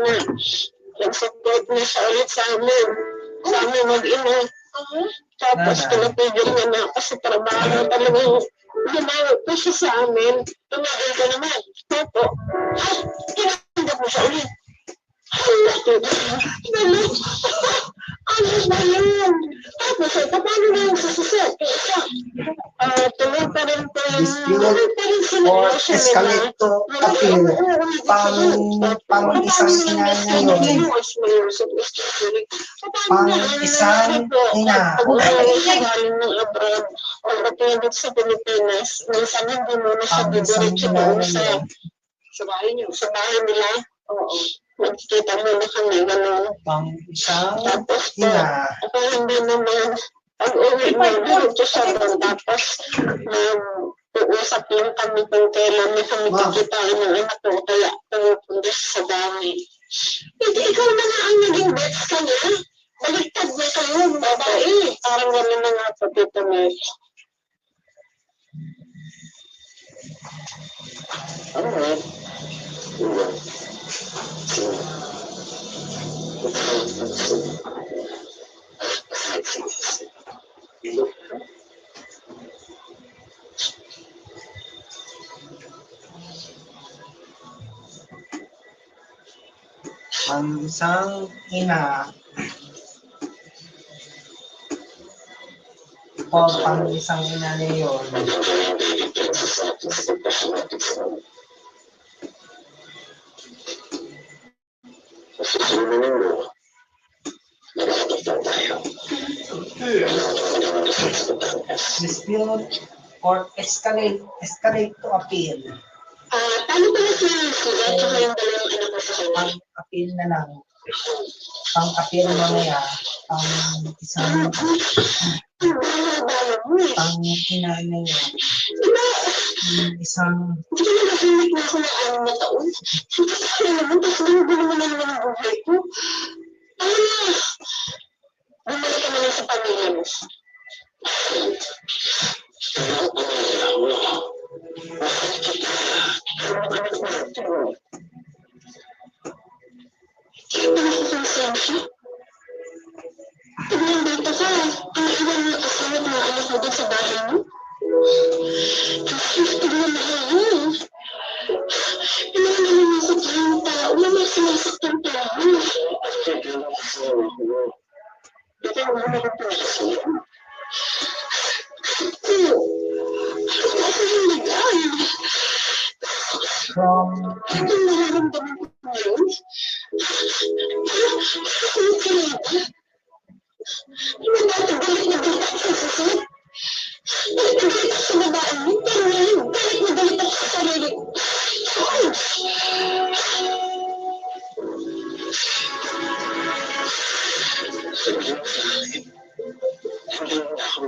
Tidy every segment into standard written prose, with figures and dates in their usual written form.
na nag-support na siya ulit sa amin mag-ina. Tapos pinapigil niya na kasi trabaho talagang ginawa po siya sa amin. Tumagil ka naman. Opo. Tinanggap mo siya ulit. Ano ba yun? Tapos, paano na yung sasasat? Tuloy pa rin po yung or escalate to appeal pang isang ina ngayon. Pang isang ina. Galing ng abroad o natulog sa Pilipinas, minsan hindi mo na siya didiretso doon sa bahay niyo. Sa bahay nila? Oo. Magkikita mo na kami, gano'n. Pang isang tapos ina. Ako hindi naman, pag-uwi mo, dito siya doon. Tapos, uusap lang kami kung kailan na kami kikitain ng anak ko. Kaya, pumupunta sa dami. Hindi, ikaw na nga ang naging bets ka niya. Baliktad na kayo, babae. Parang gano'n na nga po, Tito Mes. Alright. Ang isang ina o pang isang ina na yun. Dispute or escalate to appeal. Paano ba na sila tsaka yung dalawang anak ko sa kanya? Pang-appeal na lang. Pang-appeal mamaya. Pang isang pang ina na yun. Isang hindi ko nakasimik na ako ng 6 na taon. Hindi ko naman, tapos hindi naman naman ang buhay ko. Bumalik ka naman sa pamilya mo. Tignan dito ka. Ang iwan mo asawa na anak mo doon sa bahay mo. Tignan mo kayo. Ilan na namasakit yung tao. May sinasakit yung tao. Ito ang mga nagpapasya. from Ito ang nararamdaman ko ngayon. Yung dati balik na balik ako sa sasakit. Balik na balik ako sa babaan mo. Pero ngayon, balik na balik ako sa sarili ko. Hindi na ako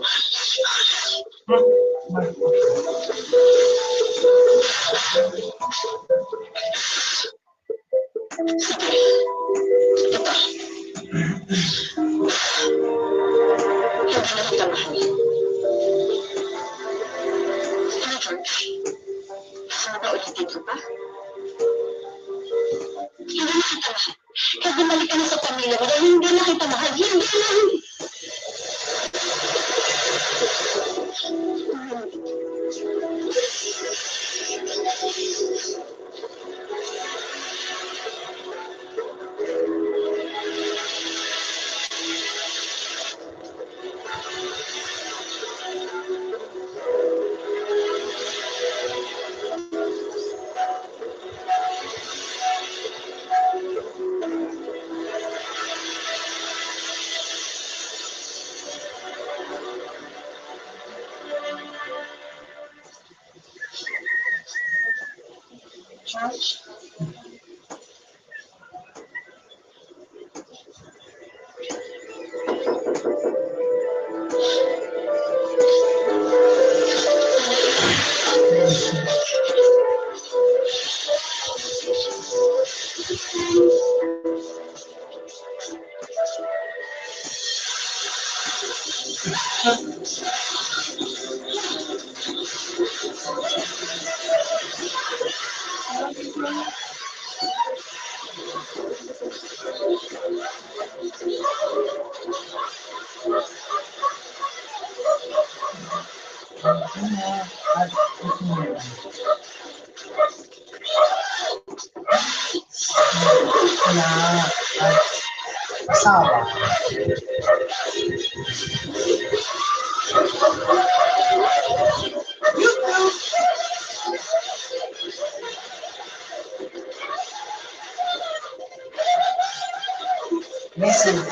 Kasi balik ka na sa pamilya mo dahil hindi na kita mahal. Hindi na. Church. at na at asawa. Message.